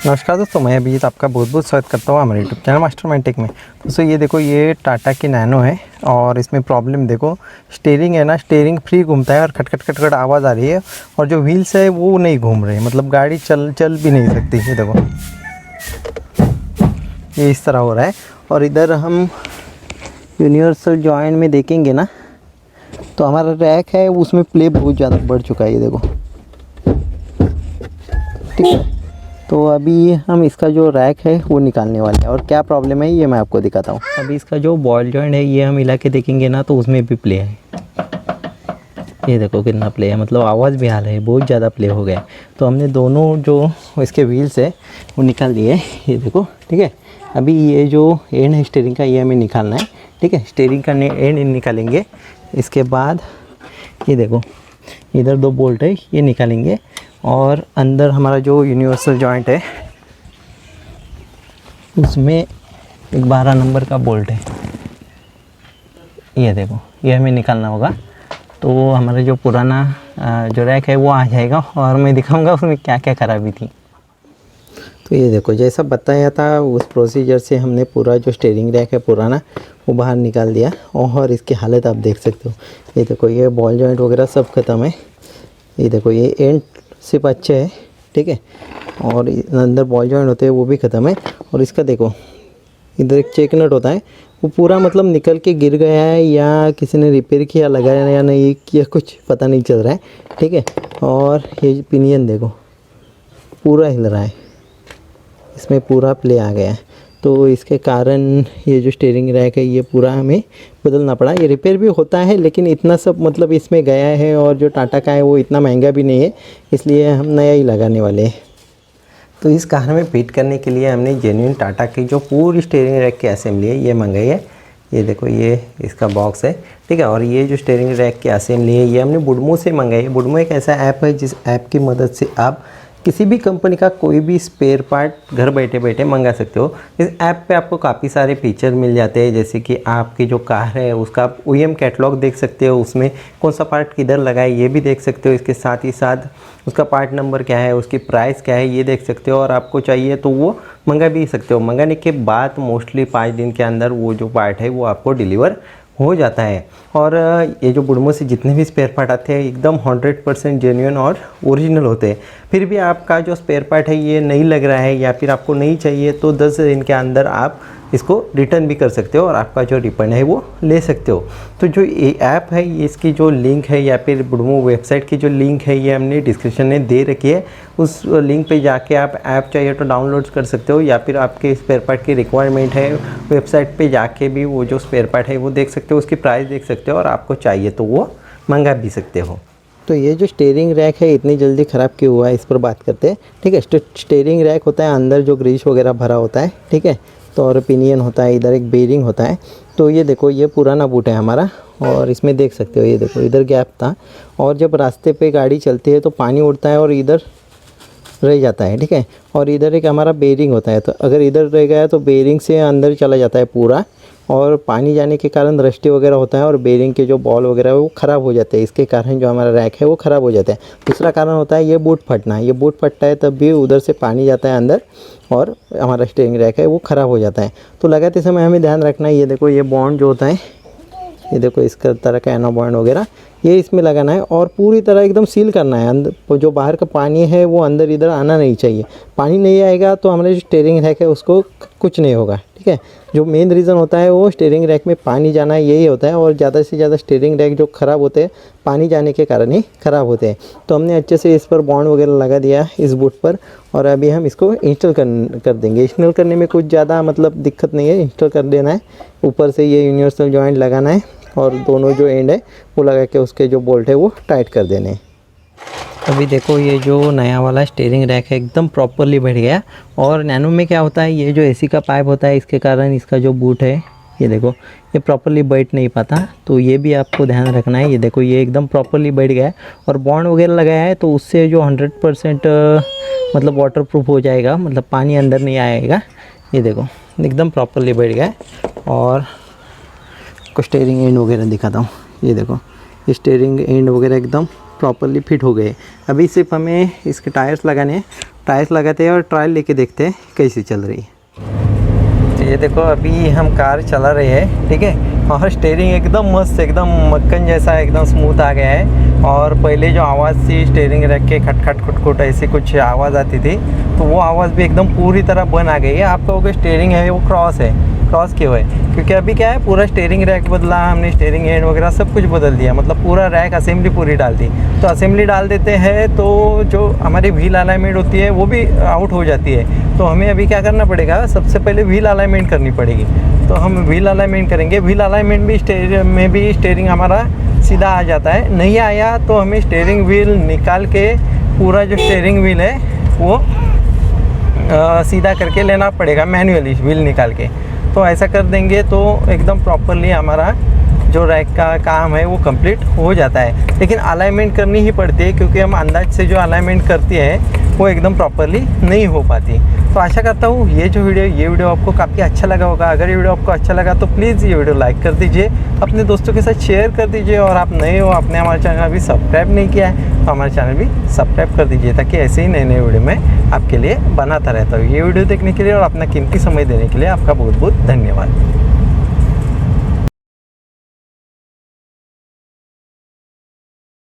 नमस्कार दोस्तों, मैं अभिजीत आपका बहुत बहुत स्वागत करता हूँ हमारे यूट्यूब चैनल मास्टरमाइंड टेक में। दोस्तों ये देखो, ये टाटा की नैनो है और इसमें प्रॉब्लम देखो, स्टीयरिंग है ना, स्टीयरिंग फ्री घूमता है और खट खट खट खट आवाज़ आ रही है और जो व्हील्स है वो नहीं घूम रहे, मतलब गाड़ी चल भी नहीं सकती। ये देखो, ये इस तरह हो रहा है। और इधर हम यूनिवर्सल जॉइंट में देखेंगे ना, तो हमारा रैक है उसमें प्ले बहुत ज़्यादा बढ़ चुका है। ये देखो, ठीक है। तो अभी हम इसका जो रैक है वो निकालने वाले हैं और क्या प्रॉब्लम है ये मैं आपको दिखाता हूँ। अभी इसका जो बॉल जॉइंट है ये हम हिला के देखेंगे ना, तो उसमें भी प्ले है। ये देखो कितना प्ले है, मतलब आवाज़ भी आ रहा है, बहुत ज़्यादा प्ले हो गया है। तो हमने दोनों जो इसके व्हील्स है वो निकाल दिए। ये देखो, ठीक है। अभी ये जो एंड है स्टीयरिंग का, ये हमें निकालना है, ठीक है। स्टीयरिंग का एंड निकालेंगे। इसके बाद ये देखो, इधर दो बोल्ट है, ये निकालेंगे। और अंदर हमारा जो यूनिवर्सल जॉइंट है उसमें एक 12 नंबर का बोल्ट है। ये देखो, ये हमें निकालना होगा। तो हमारा जो पुराना जो रैक है वो आ जाएगा और मैं दिखाऊंगा उसमें क्या क्या खराबी थी। तो ये देखो, जैसा बताया था उस प्रोसीजर से हमने पूरा जो स्टीयरिंग रैक है पुराना वो बाहर निकाल दिया और इसकी हालत आप देख सकते हो। ये देखो, ये बॉल जॉइंट वगैरह सब ख़त्म है। ये देखो, ये एंड सिर्फ अच्छे है, ठीक है। और अंदर बॉल जॉइंट होते हैं वो भी ख़त्म है। और इसका देखो, इधर एक चेक नट होता है, वो पूरा मतलब निकल के गिर गया है या किसी ने रिपेयर किया, लगाया या नहीं किया, कुछ पता नहीं चल रहा है, ठीक है। और ये पिनियन देखो, पूरा हिल रहा है, इसमें पूरा प्ले आ गया है। तो इसके कारण ये जो स्टीयरिंग रैक है ये पूरा हमें बदलना पड़ा। ये रिपेयर भी होता है लेकिन इतना सब मतलब इसमें गया है, और जो टाटा का है वो इतना महंगा भी नहीं है, इसलिए हम नया ही लगाने वाले हैं। तो इस कार में फिट करने के लिए हमने जेन्युइन टाटा की जो पूरी स्टीयरिंग रैक की असेंबली है ये मंगाई है। ये देखो, ये इसका बॉक्स है, ठीक है। और ये जो स्टीयरिंग रैक की असेंबली है ये हमने बुडमो से मंगाई है। बुडमो एक ऐसा ऐप है जिस ऐप की मदद से आप किसी भी कंपनी का कोई भी स्पेयर पार्ट घर बैठे बैठे मंगा सकते हो। इस ऐप पे आपको काफ़ी सारे फीचर मिल जाते हैं, जैसे कि आपकी जो कार है उसका आप OEM कैटलॉग देख सकते हो, उसमें कौन सा पार्ट किधर लगा है ये भी देख सकते हो। इसके साथ ही साथ उसका पार्ट नंबर क्या है, उसकी प्राइस क्या है ये देख सकते हो। और आपको चाहिए तो वो मंगा भी सकते हो। मंगाने के बाद मोस्टली 5 दिन के अंदर वो जो पार्ट है वो आपको डिलीवर हो जाता है। और ये जो बुडमो से जितने भी स्पेयर पार्ट आते हैं एकदम 100% जेन्युइन और ओरिजिनल होते हैं। फिर भी आपका जो स्पेयर पार्ट है ये नहीं लग रहा है या फिर आपको नहीं चाहिए तो 10 दिन के अंदर आप इसको रिटर्न भी कर सकते हो और आपका जो रिफंड है वो ले सकते हो। तो जो ये ऐप है इसकी जो लिंक है या फिर बुडमो वेबसाइट की जो लिंक है ये हमने डिस्क्रिप्शन में दे रखी है। उस लिंक पे जाके आप ऐप चाहिए तो डाउनलोड कर सकते हो, या फिर आपके स्पेयर पार्ट की रिक्वायरमेंट है वेबसाइट पे जाके भी वो जो स्पेयर पार्ट है वो देख सकते हो, उसकी प्राइस देख सकते हो और आपको चाहिए तो वो मंगा भी सकते हो। तो ये जो स्टीयरिंग रैक है इतनी जल्दी ख़राब क्यों हुआ है इस पर बात करते हैं, ठीक है। स्टीयरिंग रैक होता है, अंदर जो ग्रीस वगैरह भरा होता है, ठीक है। तो और पिनियन होता है, इधर एक बेरिंग होता है। तो ये देखो, ये पुराना बूट है हमारा और इसमें देख सकते हो, ये देखो इधर गैप था और जब रास्ते पे गाड़ी चलती है तो पानी उड़ता है और इधर रह जाता है, ठीक है। और इधर एक हमारा बेरिंग होता है, तो अगर इधर रह गया तो बेरिंग से अंदर चला जाता है पूरा, और पानी जाने के कारण रस्टी वगैरह होता है और बेरिंग के जो बॉल वगैरह है वो ख़राब हो जाते हैं। इसके कारण जो हमारा रैक है वो ख़राब हो जाता है। दूसरा कारण होता है ये बूट फटना। ये बूट फटता है तब भी उधर से पानी जाता है अंदर और हमारा स्टीयरिंग रैक है वो ख़राब हो जाता है। तो लगाते समय हमें ध्यान रखना है। ये देखो, ये बॉन्ड जो होता है, ये देखो इसका तरह का एनो बॉन्ड वगैरह ये इसमें लगाना है और पूरी तरह एकदम सील करना है। अंदर जो बाहर का पानी है वो अंदर इधर आना नहीं चाहिए। पानी नहीं आएगा तो हमारे जो स्टीयरिंग रैक है उसको कुछ नहीं होगा, ठीक है। जो मेन रीज़न होता है वो स्टीयरिंग रैक में पानी जाना यही होता है, और ज़्यादा से ज़्यादा स्टीयरिंग रैक जो ख़राब होते हैं पानी जाने के कारण ही ख़राब होते हैं। तो हमने अच्छे से इस पर बॉन्ड वगैरह लगा दिया इस बूट पर, और अभी हम इसको इंस्टॉल कर देंगे। इंस्टॉल करने में कुछ ज़्यादा मतलब दिक्कत नहीं है, इंस्टॉल कर देना है। ऊपर से ये यूनिवर्सल जॉइंट लगाना है और दोनों जो एंड है वो लगा के उसके जो बोल्ट है वो टाइट कर देने हैं। अभी देखो, ये जो नया वाला स्टीयरिंग रैक है एकदम प्रॉपरली बैठ गया। और नैनो में क्या होता है, ये जो AC का पाइप होता है इसके कारण इसका जो बूट है ये देखो ये प्रॉपरली बैठ नहीं पाता, तो ये भी आपको ध्यान रखना है। ये देखो, ये एकदम प्रॉपरली बैठ गया है और बॉन्ड वगैरह लगाया है तो उससे जो 100% मतलब वाटर प्रूफ हो जाएगा, मतलब पानी अंदर नहीं आएगा। ये देखो एकदम प्रॉपरली बैठ गया है। और स्टीयरिंग एंड वगैरह दिखाता हूँ। ये देखो, स्टीयरिंग एंड वगैरह एकदम प्रॉपरली फिट हो गए। अभी सिर्फ हमें इसके टायर्स लगाने हैं टाइल्स लगाते हैं और ट्रायल लेके देखते हैं कैसी चल रही है। तो ये देखो अभी हम कार चला रहे हैं, ठीक है, और स्टीयरिंग एकदम मस्त, एकदम मक्खन जैसा एकदम स्मूथ आ गया है। और पहले जो आवाज़ थी स्टीयरिंग रख के खटखट खुटखुट ऐसी कुछ आवाज़ आती थी, तो वो आवाज़ भी एकदम पूरी तरह बंद आ गई है। आप कहोगे स्टीयरिंग है वो क्रॉस क्यों है, क्योंकि अभी क्या है पूरा स्टीयरिंग रैक बदला हमने, स्टीयरिंग हैंड वगैरह सब कुछ बदल दिया, मतलब पूरा रैक असेंबली पूरी डाल दी। तो असेंबली डाल देते हैं तो जो हमारी व्हील अलाइनमेंट होती है वो भी आउट हो जाती है। तो हमें अभी क्या करना पड़ेगा, सबसे पहले व्हील अलाइनमेंट करनी पड़ेगी। तो हम व्हील अलाइनमेंट करेंगे। व्हील अलाइनमेंट भी स्टीयरिंग हमारा सीधा आ जाता है। नहीं आया तो हमें स्टीयरिंग व्हील निकाल के पूरा जो स्टीयरिंग व्हील है वो सीधा करके लेना पड़ेगा, मैन्युअली व्हील निकाल के। तो ऐसा कर देंगे तो एकदम प्रॉपरली हमारा जो रैक का काम है वो कंप्लीट हो जाता है। लेकिन अलाइनमेंट करनी ही पड़ती है, क्योंकि हम अंदाज से जो अलाइनमेंट करते हैं वो एकदम प्रॉपरली नहीं हो पाती। तो आशा करता हूँ ये वीडियो आपको काफ़ी अच्छा लगा होगा। अगर ये वीडियो आपको अच्छा लगा तो प्लीज़ ये वीडियो लाइक कर दीजिए, अपने दोस्तों के साथ शेयर कर दीजिए, और आप नए हो, आपने हमारा चैनल अभी सब्सक्राइब नहीं किया है तो हमारा चैनल भी सब्सक्राइब कर दीजिए, ताकि ऐसे ही नए वीडियो मैं आपके लिए बनाता रहता हूँ। ये वीडियो देखने के लिए और अपना कीमती समय देने के लिए आपका बहुत बहुत धन्यवाद।